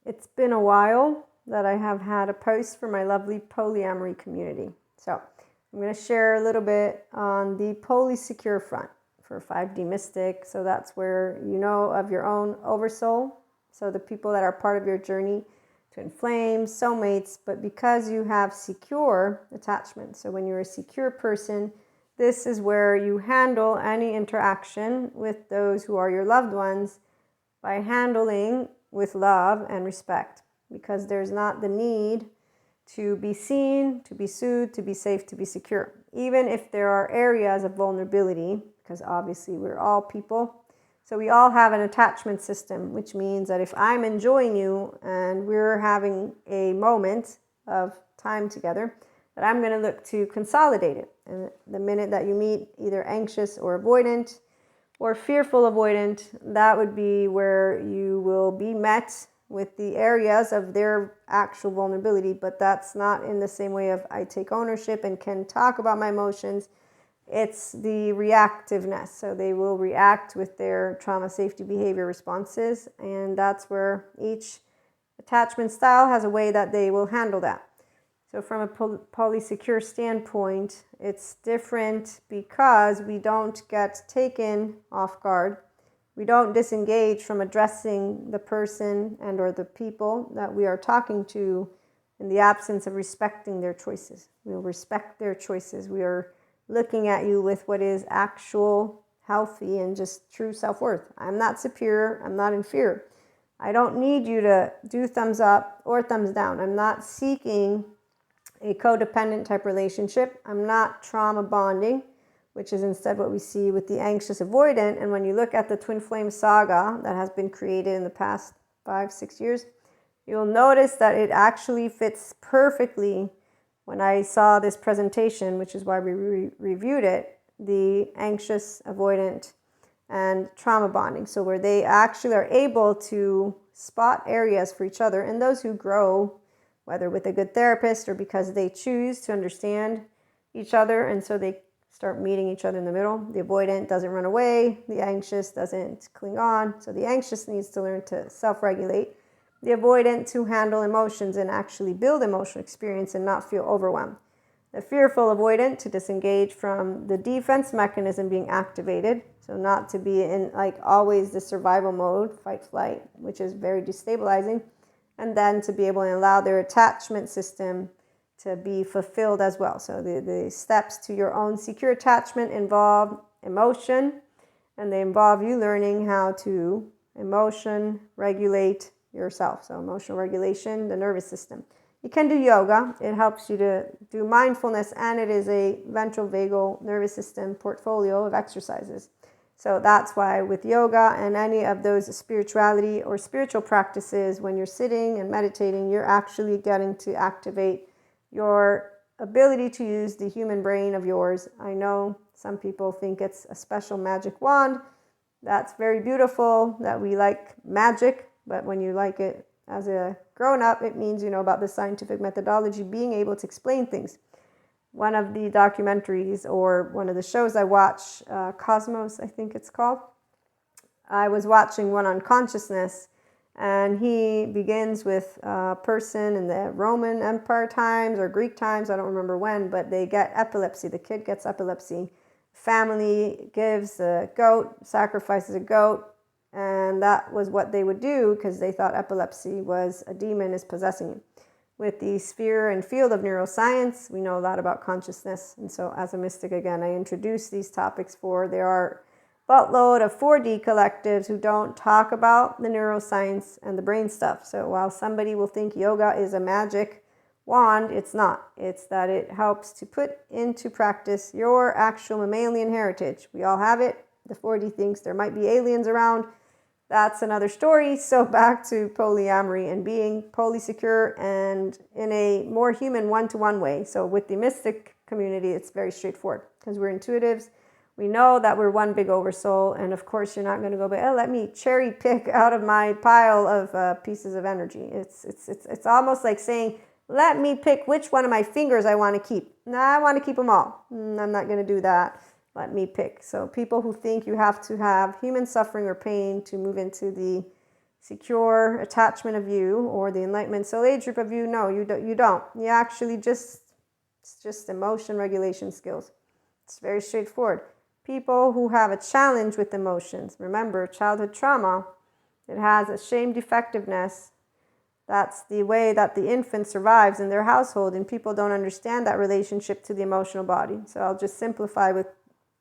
It's been a while that I have had a post for my lovely polyamory community. So I'm going to share a little bit on the polysecure front for 5D Mystic. So that's where you know of your own oversoul. So the people that are part of your journey, twin flames, soulmates, but because you have secure attachment. So when you're a secure person, this is where you handle any interaction with those who are your loved ones by handling with love and respect, because there's not the need to be seen, to be soothed, to be safe, to be secure. Even if there are areas of vulnerability, because obviously we're all people. So we all have an attachment system, which means that if I'm enjoying you and we're having a moment of time together, that I'm going to look to consolidate it. And the minute that you meet either anxious or avoidant or fearful avoidant, that would be where you will be met with the areas of their actual vulnerability. But that's not in the same way of I take ownership and can talk about my emotions. It's the reactiveness. So they will react with their trauma safety behavior responses. And that's where each attachment style has a way that they will handle that. So from a polysecure standpoint, it's different because we don't get taken off guard. We don't disengage from addressing the person and or the people that we are talking to in the absence of respecting their choices. We'll respect their choices. We are looking at you with what is actual, healthy, and just true self-worth. I'm not superior. I'm not inferior. I don't need you to do thumbs up or thumbs down. I'm not seeking a codependent type relationship. I'm not trauma bonding, which is instead what we see with the anxious avoidant. And when you look at the twin flame saga that has been created in the past 5-6 years, you'll notice that it actually fits perfectly. When I saw this presentation, which is why we reviewed it, the anxious avoidant and trauma bonding. So where they actually are able to spot areas for each other, and those who grow, whether with a good therapist or because they choose to understand each other, and so they start meeting each other in the middle. The avoidant doesn't run away. The anxious doesn't cling on. So the anxious needs to learn to self-regulate. The avoidant to handle emotions and actually build emotional experience and not feel overwhelmed. The fearful avoidant to disengage from the defense mechanism being activated. So not to be in like always the survival mode, fight, flight, which is very destabilizing. And then to be able to allow their attachment system to be fulfilled as well. So the steps to your own secure attachment involve emotion, and they involve you learning how to emotion regulate yourself. So emotional regulation, the nervous system. You can do yoga. It helps you to do mindfulness, and it is a ventral vagal nervous system portfolio of exercises. So that's why with yoga and any of those spirituality or spiritual practices, when you're sitting and meditating, you're actually getting to activate your ability to use the human brain of yours. I know some people think it's a special magic wand. That's very beautiful that we like magic, but when you like it as a grown-up, it means you know about the scientific methodology, being able to explain things. One of the documentaries or one of the shows I watch, Cosmos, I think it's called. I was watching one on consciousness, and he begins with a person in the Roman Empire times or Greek times, I don't remember when, but they get epilepsy. The kid gets epilepsy. Family gives a goat, sacrifices a goat, and that was what they would do because they thought epilepsy was a demon is possessing you. With the sphere and field of neuroscience, we know a lot about consciousness. And so as a mystic, again, I introduce these topics for there are a buttload of 4D collectives who don't talk about the neuroscience and the brain stuff. So while somebody will think yoga is a magic wand, it's not. It's that it helps to put into practice your actual mammalian heritage. We all have it. The 4D thinks there might be aliens around. That's another story. So back to polyamory and being polysecure and in a more human one-to-one way. So with the mystic community, it's very straightforward because we're intuitives. We know that we're one big oversoul. And of course, you're not going to go, oh, let me cherry pick out of my pile of pieces of energy. It's almost like saying, let me pick which one of my fingers I want to keep. No, I want to keep them all. I'm not going to do that. Let me pick. So people who think you have to have human suffering or pain to move into the secure attachment of you, or the Enlightenment soul age group of you, no, you don't. You actually it's just emotion regulation skills. It's very straightforward. People who have a challenge with emotions, remember, childhood trauma, it has a shame defectiveness. That's the way that the infant survives in their household, and people don't understand that relationship to the emotional body. So I'll just simplify with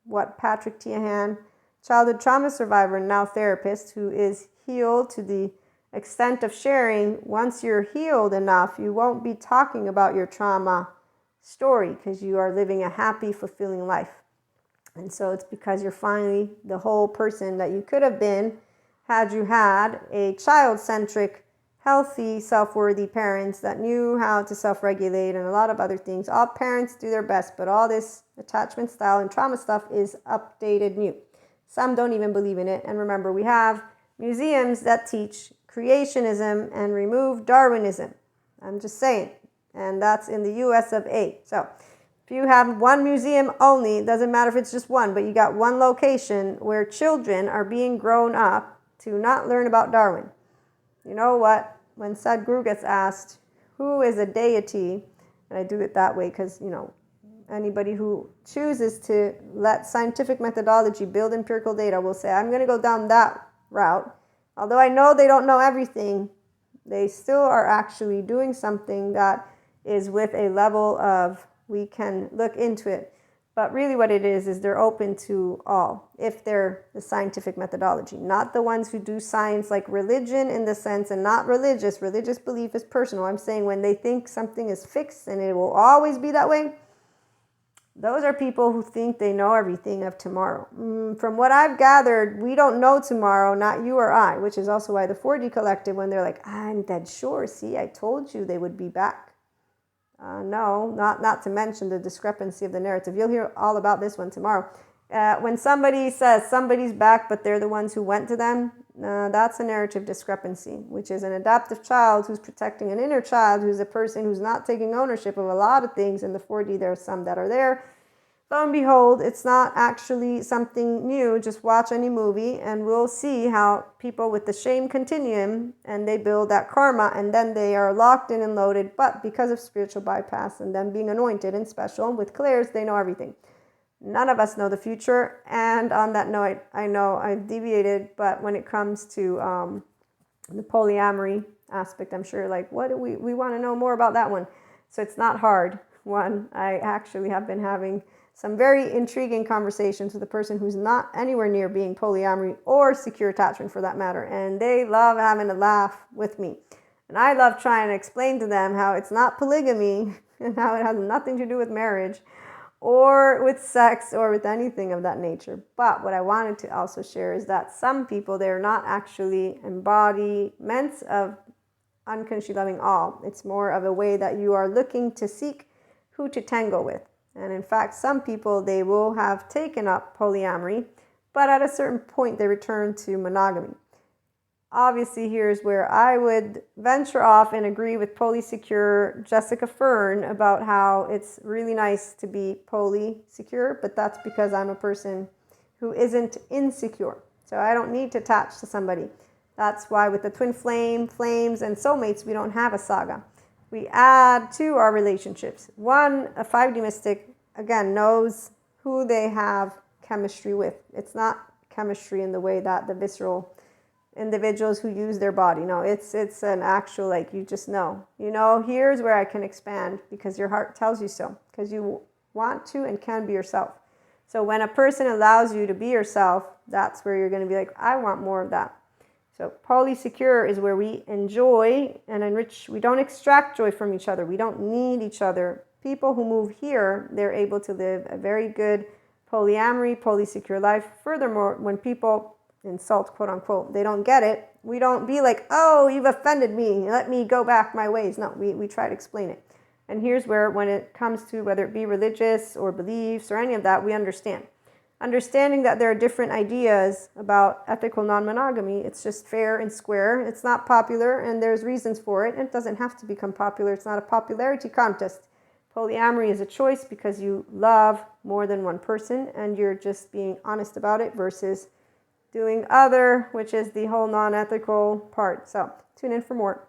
what Patrick Tiahan, childhood trauma survivor and now therapist, who is healed to the extent of sharing. Once you're healed enough, you won't be talking about your trauma story because you are living a happy, fulfilling life. And so it's because you're finally the whole person that you could have been had you had a child-centric, healthy, self-worthy parents that knew how to self-regulate and a lot of other things. All parents do their best, but all this attachment style and trauma stuff is updated new. Some don't even believe in it. And remember, we have museums that teach creationism and remove Darwinism. I'm just saying. And that's in the US of A. So if you have one museum only, it doesn't matter if it's just one, but you got one location where children are being grown up to not learn about Darwin. You know what? When Sadhguru gets asked, who is a deity? And I do it that way because, anybody who chooses to let scientific methodology build empirical data will say, I'm going to go down that route. Although I know they don't know everything, they still are actually doing something that is with a level of, we can look into it. But really what it is they're open to all, if they're the scientific methodology, not the ones who do science like religion in the sense, and not religious. Religious belief is personal. I'm saying when they think something is fixed and it will always be that way, those are people who think they know everything of tomorrow. From what I've gathered, we don't know tomorrow, not you or I, which is also why the 4D collective, when they're like, I'm dead sure, see, I told you they would be back. No, not to mention the discrepancy of the narrative. You'll hear all about this one tomorrow. When somebody says somebody's back, but they're the ones who went to them, that's a narrative discrepancy, which is an adaptive child who's protecting an inner child, who's a person who's not taking ownership of a lot of things. In the 4D, there are some that are there. Lo and behold, it's not actually something new. Just watch any movie and we'll see how people with the shame continuum, and they build that karma, and then they are locked in and loaded. But because of spiritual bypass and them being anointed and special with clairs, they know everything. None of us know the future. And on that note, I know I've deviated, but when it comes to the polyamory aspect, I'm sure what do we want to know more about that one. So it's not hard. One, I actually have been having some very intriguing conversations with a person who's not anywhere near being polyamory or secure attachment for that matter. And they love having a laugh with me. And I love trying to explain to them how it's not polygamy and how it has nothing to do with marriage or with sex or with anything of that nature. But what I wanted to also share is that some people, they're not actually embodiments of unconditionally loving all. It's more of a way that you are looking to seek who to tango with. And in fact, some people, they will have taken up polyamory, but at a certain point they return to monogamy. Obviously, here's where I would venture off and agree with polysecure Jessica Fern about how it's really nice to be polysecure, but that's because I'm a person who isn't insecure. So I don't need to attach to somebody. That's why with the twin flames, and soulmates, we don't have a saga. We add to our relationships. One, a 5D mystic, again, knows who they have chemistry with. It's not chemistry in the way that the visceral individuals who use their body. No, it's an actual, you just know. Here's where I can expand because your heart tells you so. Because you want to and can be yourself. So when a person allows you to be yourself, that's where you're going to be like, I want more of that. So polysecure is where we enjoy and enrich. We don't extract joy from each other. We don't need each other. People who move here, they're able to live a very good polyamory, polysecure life. Furthermore, when people insult, quote unquote, they don't get it, we don't be like, oh, you've offended me, let me go back my ways. No, we try to explain it. And here's where, when it comes to whether it be religious or beliefs or any of that, we understand. Understanding that there are different ideas about ethical non-monogamy, it's just fair and square. It's not popular, and there's reasons for it. It doesn't have to become popular. It's not a popularity contest. Polyamory is a choice because you love more than one person, and you're just being honest about it versus doing other, which is the whole non-ethical part. So tune in for more.